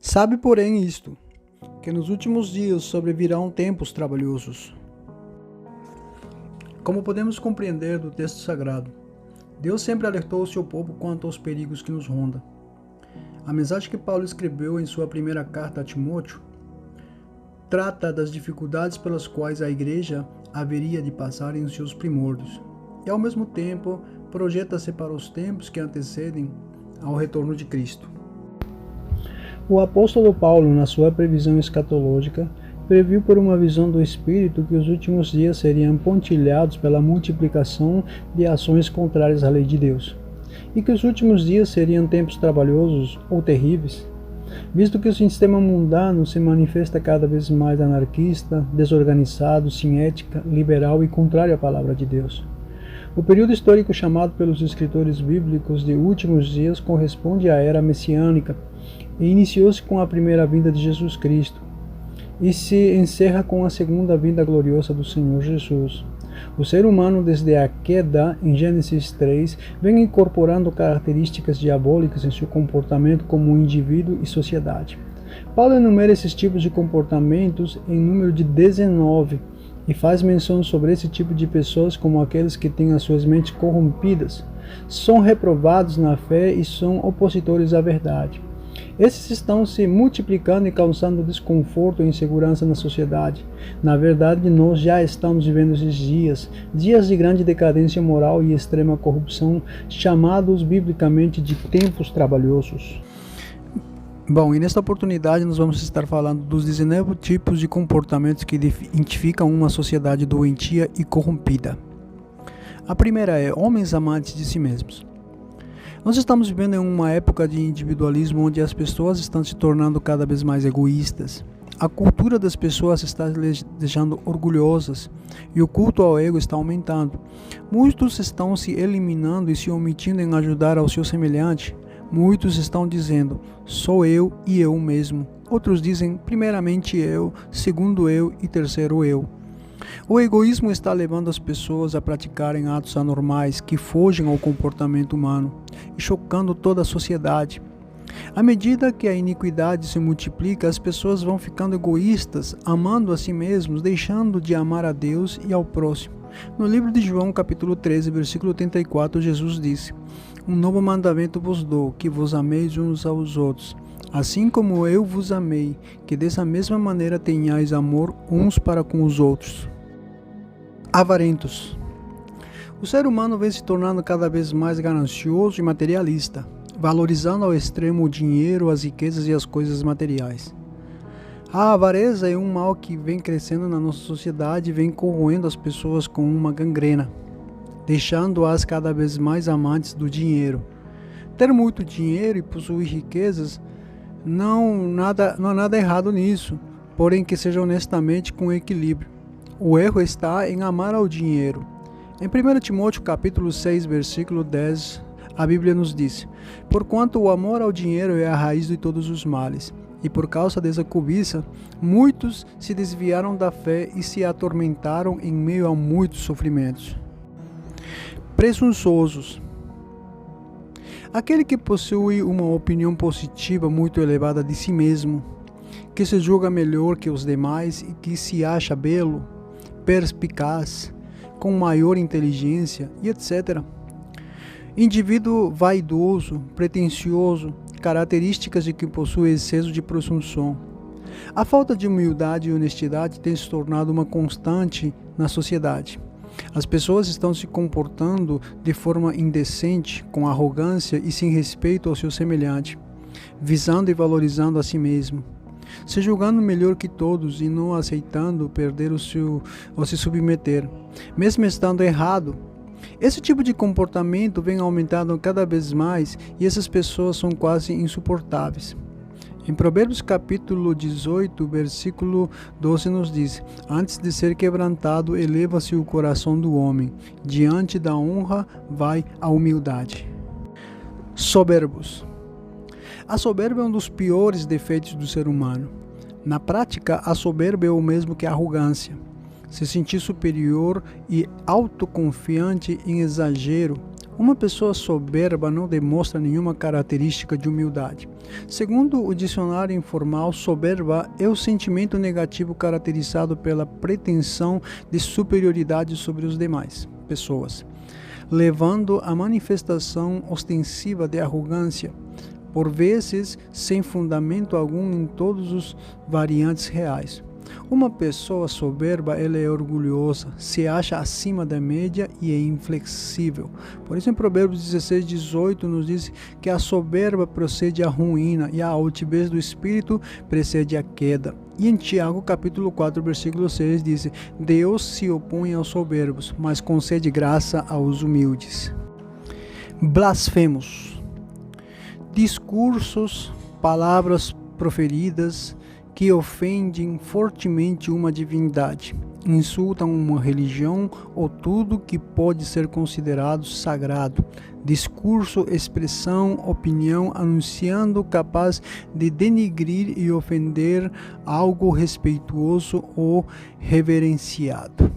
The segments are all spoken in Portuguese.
Sabe, porém, isto, que nos últimos dias sobrevirão tempos trabalhosos. Como podemos compreender do texto sagrado, Deus sempre alertou o seu povo quanto aos perigos que nos rondam. A mensagem que Paulo escreveu em sua primeira carta a Timóteo trata das dificuldades pelas quais a igreja haveria de passar em seus primórdios, e ao mesmo tempo projeta-se para os tempos que antecedem ao retorno de Cristo. O apóstolo Paulo, na sua previsão escatológica, previu por uma visão do Espírito que os últimos dias seriam pontilhados pela multiplicação de ações contrárias à lei de Deus, e que os últimos dias seriam tempos trabalhosos ou terríveis, visto que o sistema mundano se manifesta cada vez mais anarquista, desorganizado, sem ética, liberal e contrário à palavra de Deus. O período histórico chamado pelos escritores bíblicos de últimos dias corresponde à era messiânica e iniciou-se com a primeira vinda de Jesus Cristo e se encerra com a segunda vinda gloriosa do Senhor Jesus. O ser humano, desde a queda, em Gênesis 3, vem incorporando características diabólicas em seu comportamento como indivíduo e sociedade. Paulo enumera esses tipos de comportamentos em número de 19 e faz menção sobre esse tipo de pessoas como aqueles que têm as suas mentes corrompidas, são reprovados na fé e são opositores à verdade. Esses estão se multiplicando e causando desconforto e insegurança na sociedade. Na verdade, nós já estamos vivendo esses dias de grande decadência moral e extrema corrupção, chamados biblicamente de tempos trabalhosos. Bom, e nesta oportunidade nós vamos estar falando dos 19 tipos de comportamentos que identificam uma sociedade doentia e corrompida. A primeira é homens amantes de si mesmos. Nós estamos vivendo em uma época de individualismo onde as pessoas estão se tornando cada vez mais egoístas. A cultura das pessoas está se deixando orgulhosas e o culto ao ego está aumentando. Muitos estão se eliminando e se omitindo em ajudar ao seu semelhante. Muitos estão dizendo, sou eu e eu mesmo. Outros dizem, primeiramente eu, segundo eu e terceiro eu. O egoísmo está levando as pessoas a praticarem atos anormais que fogem ao comportamento humano e chocando toda a sociedade. À medida que a iniquidade se multiplica, as pessoas vão ficando egoístas, amando a si mesmos, deixando de amar a Deus e ao próximo. No livro de João, capítulo 13, versículo 34, Jesus disse: Um novo mandamento vos dou, que vos ameis uns aos outros. Assim como eu vos amei, que dessa mesma maneira tenhais amor uns para com os outros. Avarentos. O ser humano vem se tornando cada vez mais ganancioso e materialista, valorizando ao extremo o dinheiro, as riquezas e as coisas materiais. A avareza é um mal que vem crescendo na nossa sociedade e vem corroendo as pessoas com uma gangrena, deixando-as cada vez mais amantes do dinheiro. Ter muito dinheiro e possuir riquezas não há nada errado nisso, porém que seja honestamente com equilíbrio. O erro está em amar ao dinheiro. Em 1 Timóteo capítulo 6, versículo 10, a Bíblia nos diz: Porquanto o amor ao dinheiro é a raiz de todos os males, e por causa dessa cobiça, muitos se desviaram da fé e se atormentaram em meio a muitos sofrimentos. Presunçosos. Aquele que possui uma opinião positiva muito elevada de si mesmo, que se julga melhor que os demais e que se acha belo, perspicaz, com maior inteligência e etc. Indivíduo vaidoso, pretensioso, características de que possui excesso de presunção. A falta de humildade e honestidade tem se tornado uma constante na sociedade. As pessoas estão se comportando de forma indecente, com arrogância e sem respeito ao seu semelhante, visando e valorizando a si mesmo, se julgando melhor que todos e não aceitando perder ou se submeter, mesmo estando errado. Esse tipo de comportamento vem aumentando cada vez mais e essas pessoas são quase insuportáveis. Em Provérbios capítulo 18, versículo 12 nos diz: Antes de ser quebrantado, eleva-se o coração do homem, diante da honra vai a humildade. Soberbos. A soberba é um dos piores defeitos do ser humano. Na prática, a soberba é o mesmo que a arrogância. Se sentir superior e autoconfiante em exagero, Uma pessoa soberba não demonstra nenhuma característica de humildade. Segundo o dicionário informal, soberba é o sentimento negativo caracterizado pela pretensão de superioridade sobre os demais pessoas, levando à manifestação ostensiva de arrogância, por vezes sem fundamento algum em todos os variantes reais. Uma pessoa soberba, ela é orgulhosa, se acha acima da média e é inflexível. Por isso, em Provérbios 16:18 nos diz que a soberba procede à ruína e a altivez do espírito precede a queda. E em Tiago, capítulo 4, versículo 6 diz: Deus se opõe aos soberbos, mas concede graça aos humildes. Blasfemos. Discursos, palavras proferidas que ofendem fortemente uma divindade, insultam uma religião ou tudo que pode ser considerado sagrado. Discurso, expressão, opinião, anunciando capaz de denigrir e ofender algo respeituoso ou reverenciado.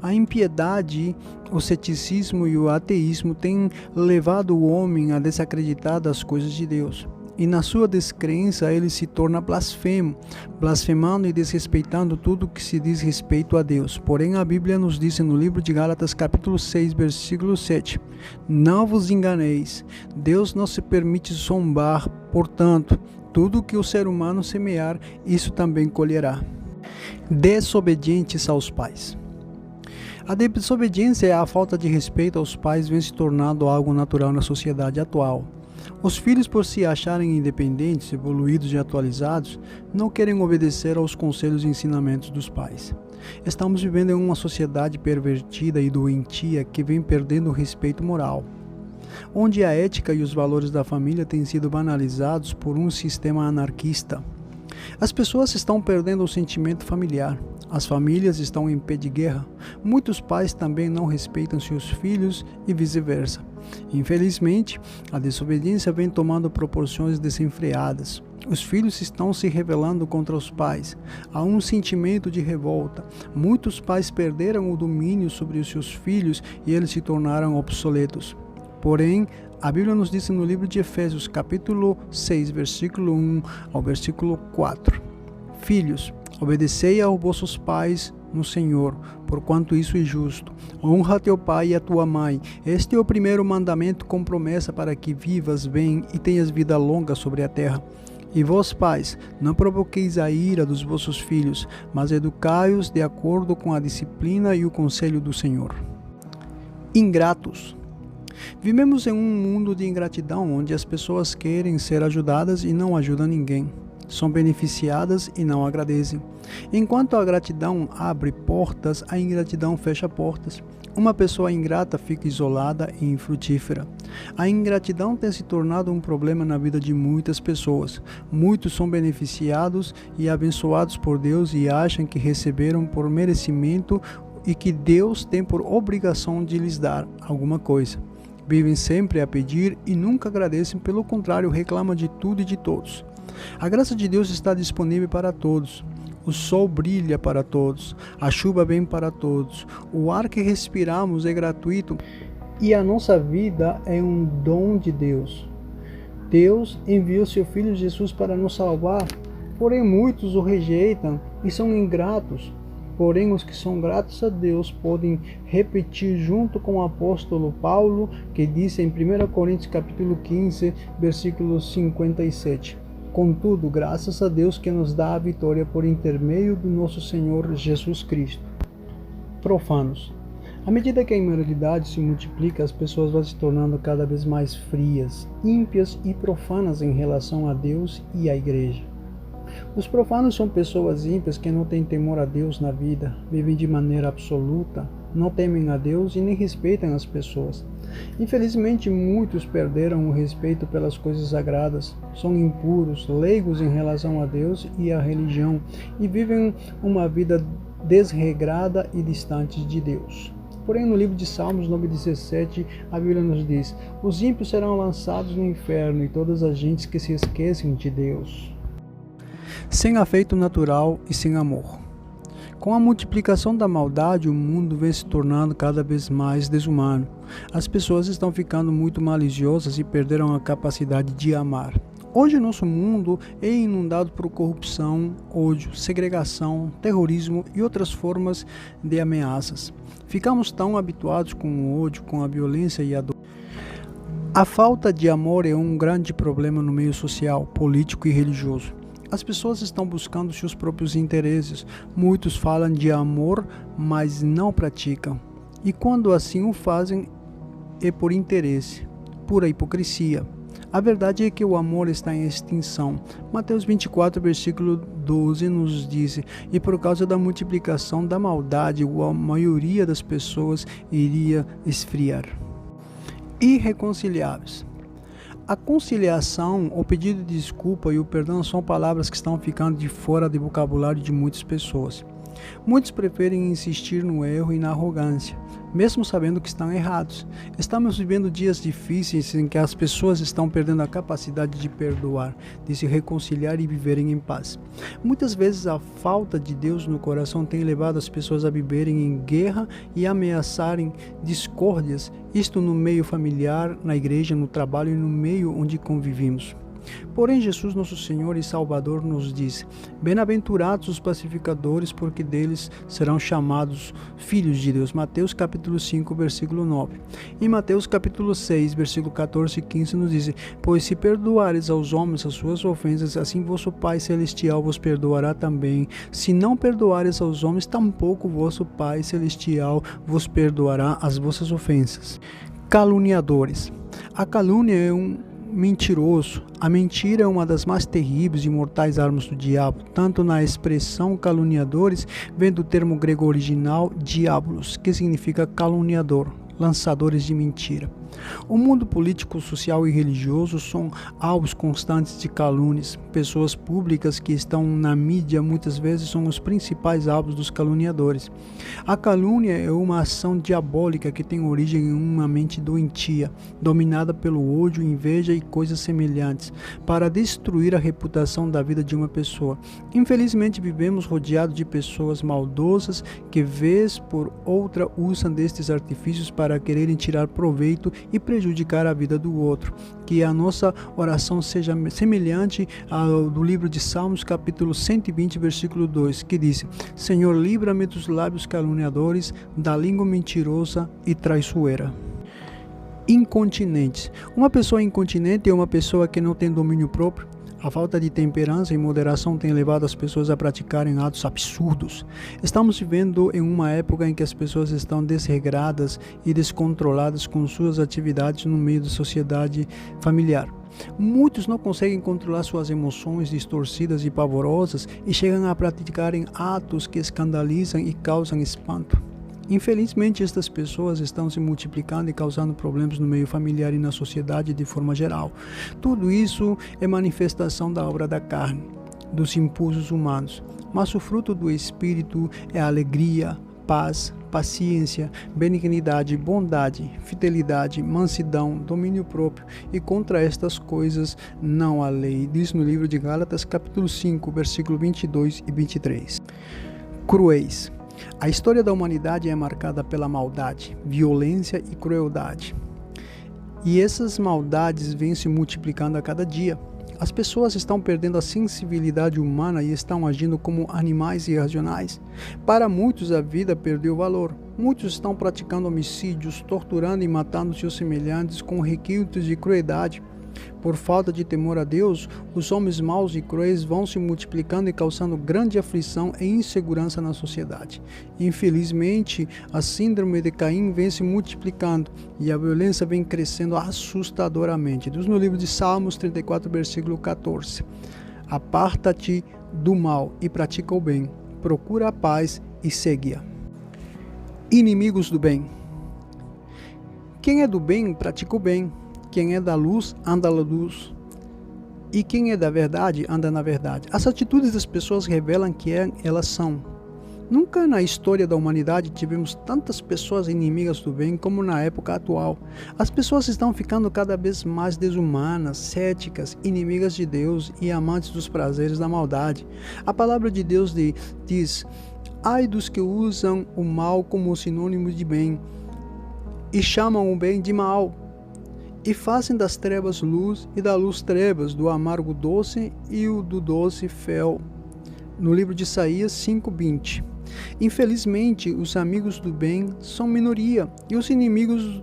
A impiedade, o ceticismo e o ateísmo têm levado o homem a desacreditar das coisas de Deus. E na sua descrença ele se torna blasfemo, blasfemando e desrespeitando tudo que se diz respeito a Deus. Porém, a Bíblia nos diz no livro de Gálatas, capítulo 6, versículo 7, não vos enganeis, Deus não se permite zombar, portanto, tudo que o ser humano semear, isso também colherá. Desobedientes aos pais. A desobediência e a falta de respeito aos pais vem se tornando algo natural na sociedade atual. Os filhos, por se acharem independentes, evoluídos e atualizados, não querem obedecer aos conselhos e ensinamentos dos pais. Estamos vivendo em uma sociedade pervertida e doentia que vem perdendo o respeito moral, onde a ética e os valores da família têm sido banalizados por um sistema anarquista. As pessoas estão perdendo o sentimento familiar. As famílias estão em pé de guerra. Muitos pais também não respeitam seus filhos e vice-versa. Infelizmente, a desobediência vem tomando proporções desenfreadas. Os filhos estão se rebelando contra os pais. Há um sentimento de revolta. Muitos pais perderam o domínio sobre os seus filhos e eles se tornaram obsoletos. Porém, a Bíblia nos diz no livro de Efésios, capítulo 6, versículo 1 ao versículo 4. Filhos, obedecei aos vossos pais no Senhor, porquanto isso é justo. Honra teu pai e a tua mãe. Este é o primeiro mandamento com promessa para que vivas bem e tenhas vida longa sobre a terra. E vós, pais, não provoqueis a ira dos vossos filhos, mas educai-os de acordo com a disciplina e o conselho do Senhor. Ingratos. Vivemos em um mundo de ingratidão, onde as pessoas querem ser ajudadas e não ajudam ninguém. São beneficiadas e não agradecem. Enquanto a gratidão abre portas, a ingratidão fecha portas. Uma pessoa ingrata fica isolada e infrutífera. A ingratidão tem se tornado um problema na vida de muitas pessoas. Muitos são beneficiados e abençoados por Deus e acham que receberam por merecimento e que Deus tem por obrigação de lhes dar alguma coisa. Vivem sempre a pedir e nunca agradecem, pelo contrário, reclamam de tudo e de todos. A graça de Deus está disponível para todos. O sol brilha para todos, a chuva vem para todos, o ar que respiramos é gratuito e a nossa vida é um dom de Deus. Deus enviou seu Filho Jesus para nos salvar, porém muitos o rejeitam e são ingratos. Porém, os que são gratos a Deus podem repetir junto com o apóstolo Paulo, que disse em 1 Coríntios capítulo 15, versículo 57. Contudo, graças a Deus que nos dá a vitória por intermédio do nosso Senhor Jesus Cristo. Profanos. À medida que a imoralidade se multiplica, as pessoas vão se tornando cada vez mais frias, ímpias e profanas em relação a Deus e à igreja. Os profanos são pessoas ímpias que não têm temor a Deus na vida, vivem de maneira absoluta, não temem a Deus e nem respeitam as pessoas. Infelizmente, muitos perderam o respeito pelas coisas sagradas, são impuros, leigos em relação a Deus e à religião e vivem uma vida desregrada e distante de Deus. Porém, no livro de Salmos 9,17, a Bíblia nos diz: os ímpios serão lançados no inferno e todas as gentes que se esquecem de Deus. Sem afeto natural e sem amor. Com a multiplicação da maldade, o mundo vem se tornando cada vez mais desumano. As pessoas estão ficando muito maliciosas e perderam a capacidade de amar. Hoje nosso mundo é inundado por corrupção, ódio, segregação, terrorismo e outras formas de ameaças. Ficamos tão habituados com o ódio, com a violência e a dor. A falta de amor é um grande problema no meio social, político e religioso. As pessoas estão buscando seus próprios interesses. Muitos falam de amor, mas não praticam. E quando assim o fazem, é por interesse, pura hipocrisia. A verdade é que o amor está em extinção. Mateus 24, versículo 12 nos diz: e por causa da multiplicação da maldade, a maioria das pessoas iria esfriar. Irreconciliáveis. A conciliação, o pedido de desculpa e o perdão são palavras que estão ficando de fora do vocabulário de muitas pessoas. Muitos preferem insistir no erro e na arrogância, mesmo sabendo que estão errados. Estamos vivendo dias difíceis em que as pessoas estão perdendo a capacidade de perdoar, de se reconciliar e viverem em paz. Muitas vezes a falta de Deus no coração tem levado as pessoas a viverem em guerra e ameaçarem discórdias, isto no meio familiar, na igreja, no trabalho e no meio onde convivemos. Porém, Jesus, nosso Senhor e Salvador, nos diz: bem-aventurados os pacificadores, porque deles serão chamados filhos de Deus. Mateus capítulo 5, versículo 9. Em Mateus capítulo 6, versículo 14 e 15 nos diz: pois se perdoares aos homens as suas ofensas, assim vosso Pai Celestial vos perdoará também. Se não perdoares aos homens, tampouco vosso Pai Celestial vos perdoará as vossas ofensas. Caluniadores. A calúnia é mentiroso. A mentira é uma das mais terríveis e mortais armas do diabo. Tanto na expressão caluniadores, vem do termo grego original diabolos, que significa caluniador, lançadores de mentira. O mundo político, social e religioso são alvos constantes de calúnias. Pessoas públicas que estão na mídia muitas vezes são os principais alvos dos caluniadores. A calúnia é uma ação diabólica que tem origem em uma mente doentia, dominada pelo ódio, inveja e coisas semelhantes, para destruir a reputação da vida de uma pessoa. Infelizmente vivemos rodeados de pessoas maldosas que vez por outra usam destes artifícios para quererem tirar proveito e prejudicar a vida do outro. Que a nossa oração seja semelhante ao do livro de Salmos, capítulo 120, versículo 2, que diz: Senhor, livra-me dos lábios caluniadores, da língua mentirosa e traiçoeira. Incontinentes. Uma pessoa incontinente é uma pessoa que não tem domínio próprio. A falta de temperança e moderação tem levado as pessoas a praticarem atos absurdos. Estamos vivendo em uma época em que as pessoas estão desregradas e descontroladas com suas atividades no meio da sociedade familiar. Muitos não conseguem controlar suas emoções distorcidas e pavorosas e chegam a praticarem atos que escandalizam e causam espanto. Infelizmente, estas pessoas estão se multiplicando e causando problemas no meio familiar e na sociedade de forma geral. Tudo isso é manifestação da obra da carne, dos impulsos humanos. Mas o fruto do Espírito é alegria, paz, paciência, benignidade, bondade, fidelidade, mansidão, domínio próprio, e contra estas coisas não há lei. Diz no livro de Gálatas, capítulo 5, versículo 22 e 23. Cruéis. A história da humanidade é marcada pela maldade, violência e crueldade. E essas maldades vêm se multiplicando a cada dia. As pessoas estão perdendo a sensibilidade humana e estão agindo como animais irracionais. Para muitos, a vida perdeu valor. Muitos estão praticando homicídios, torturando e matando seus semelhantes com requintes de crueldade. Por falta de temor a Deus, os homens maus e cruéis vão se multiplicando e causando grande aflição e insegurança na sociedade. Infelizmente, a síndrome de Caim vem se multiplicando e a violência vem crescendo assustadoramente. Diz no livro de Salmos 34, versículo 14: Aparta-te do mal e pratica o bem, procura a paz e segue-a. Inimigos do bem. Quem é do bem, pratica o bem. Quem é da luz, anda na luz. E quem é da verdade, anda na verdade. As atitudes das pessoas revelam quem elas são. Nunca na história da humanidade tivemos tantas pessoas inimigas do bem como na época atual. As pessoas estão ficando cada vez mais desumanas, céticas, inimigas de Deus e amantes dos prazeres da maldade. A palavra de Deus diz: Ai dos que usam o mal como sinônimo de bem, e chamam o bem de mal, e fazem das trevas luz e da luz trevas, do amargo doce e o do doce fel. No livro de Isaías 5:20. Infelizmente, os amigos do bem são minoria, e os inimigos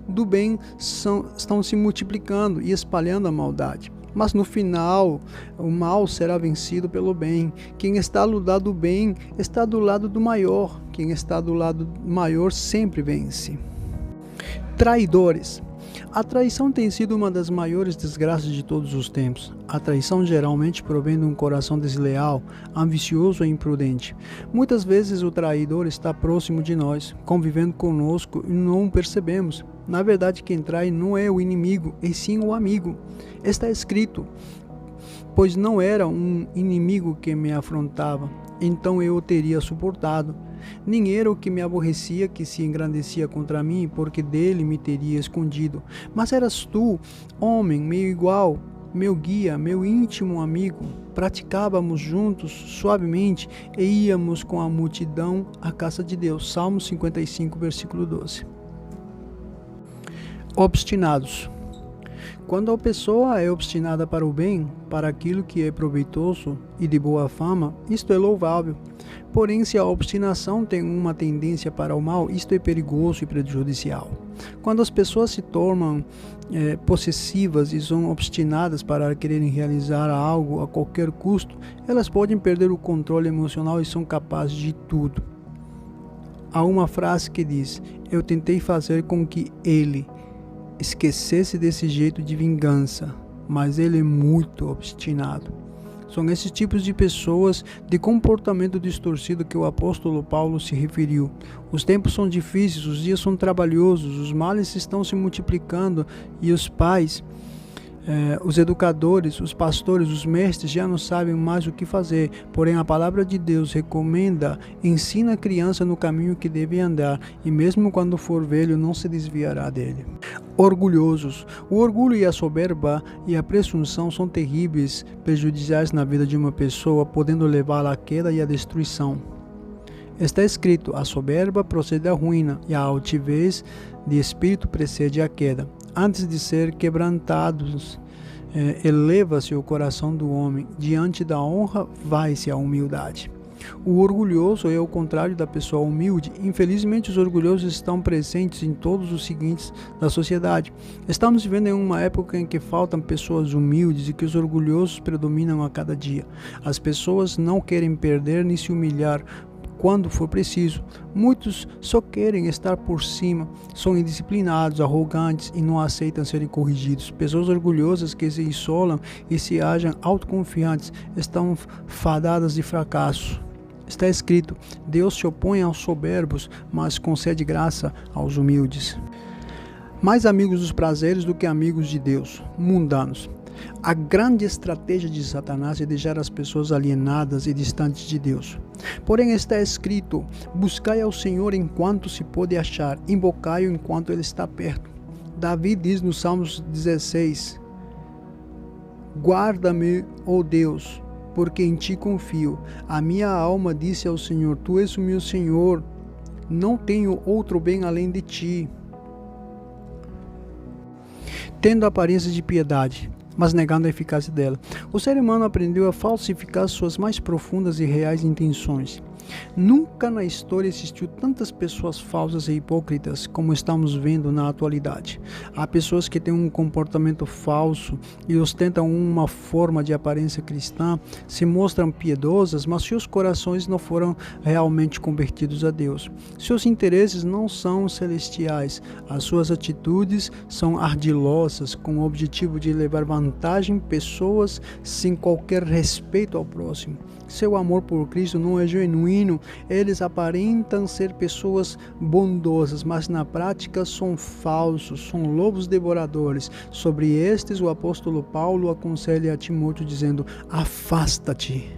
do bem estão se multiplicando e espalhando a maldade. Mas no final, o mal será vencido pelo bem. Quem está do lado do bem está do lado do maior. Quem está do lado do maior sempre vence. Traidores. A traição tem sido uma das maiores desgraças de todos os tempos. A traição geralmente provém de um coração desleal, ambicioso e imprudente. Muitas vezes o traidor está próximo de nós, convivendo conosco e não o percebemos. Na verdade, quem trai não é o inimigo, e sim o amigo. Está escrito: pois não era um inimigo que me afrontava, então eu o teria suportado. Nem era o que me aborrecia que se engrandecia contra mim, porque dele me teria escondido. Mas eras tu, homem, meu igual, meu guia, meu íntimo amigo. Praticávamos juntos suavemente e íamos com a multidão à casa de Deus. Salmo 55, versículo 12. Obstinados. Quando a pessoa é obstinada para o bem, para aquilo que é proveitoso e de boa fama, isto é louvável. Porém, se a obstinação tem uma tendência para o mal, isto é perigoso e prejudicial. Quando as pessoas se tornam possessivas e são obstinadas para quererem realizar algo a qualquer custo, elas podem perder o controle emocional e são capazes de tudo. Há uma frase que diz: eu tentei fazer com que ele esquecesse desse jeito de vingança, mas ele é muito obstinado. São esses tipos de pessoas de comportamento distorcido que o apóstolo Paulo se referiu. Os tempos são difíceis, os dias são trabalhosos, os males estão se multiplicando e os pais, os educadores, os pastores, os mestres já não sabem mais o que fazer. Porém, a palavra de Deus recomenda: ensina a criança no caminho que deve andar, e mesmo quando for velho não se desviará dele. Orgulhosos. O orgulho e a soberba e a presunção são terríveis, prejudiciais na vida de uma pessoa, podendo levá-la à queda e à destruição. Está escrito: a soberba procede da ruína, e a altivez de espírito precede a queda. Antes de ser quebrantados, eleva-se o coração do homem, diante da honra vai-se a humildade. O orgulhoso é o contrário da pessoa humilde. Infelizmente, os orgulhosos estão presentes em todos os seguintes da sociedade. Estamos vivendo em uma época em que faltam pessoas humildes e que os orgulhosos predominam a cada dia. As pessoas não querem perder nem se humilhar quando for preciso. Muitos só querem estar por cima, são indisciplinados, arrogantes e não aceitam serem corrigidos. Pessoas orgulhosas que se isolam e se acham autoconfiantes estão fadadas de fracasso. Está escrito: Deus se opõe aos soberbos, mas concede graça aos humildes. Mais amigos dos prazeres do que amigos de Deus, mundanos. A grande estratégia de Satanás é deixar as pessoas alienadas e distantes de Deus. Porém, está escrito: buscai ao Senhor enquanto se pode achar, invocai-o enquanto ele está perto. Davi diz no Salmos 16: guarda-me, ó Deus, porque em ti confio. A minha alma disse ao Senhor: tu és o meu Senhor, não tenho outro bem além de ti. Tendo aparência de piedade, mas negando a eficácia dela. O ser humano aprendeu a falsificar suas mais profundas e reais intenções. Nunca na história existiu tantas pessoas falsas e hipócritas como estamos vendo na atualidade. Há pessoas que têm um comportamento falso e ostentam uma forma de aparência cristã, se mostram piedosas, mas seus corações não foram realmente convertidos a Deus. Seus interesses não são celestiais, as suas atitudes são ardilosas, com o objetivo de levar vantagem pessoas sem qualquer respeito ao próximo. Seu amor por Cristo não é genuíno. Eles aparentam ser pessoas bondosas, mas na prática são falsos, são lobos devoradores. Sobre estes, o apóstolo Paulo aconselha a Timóteo dizendo: afasta-te.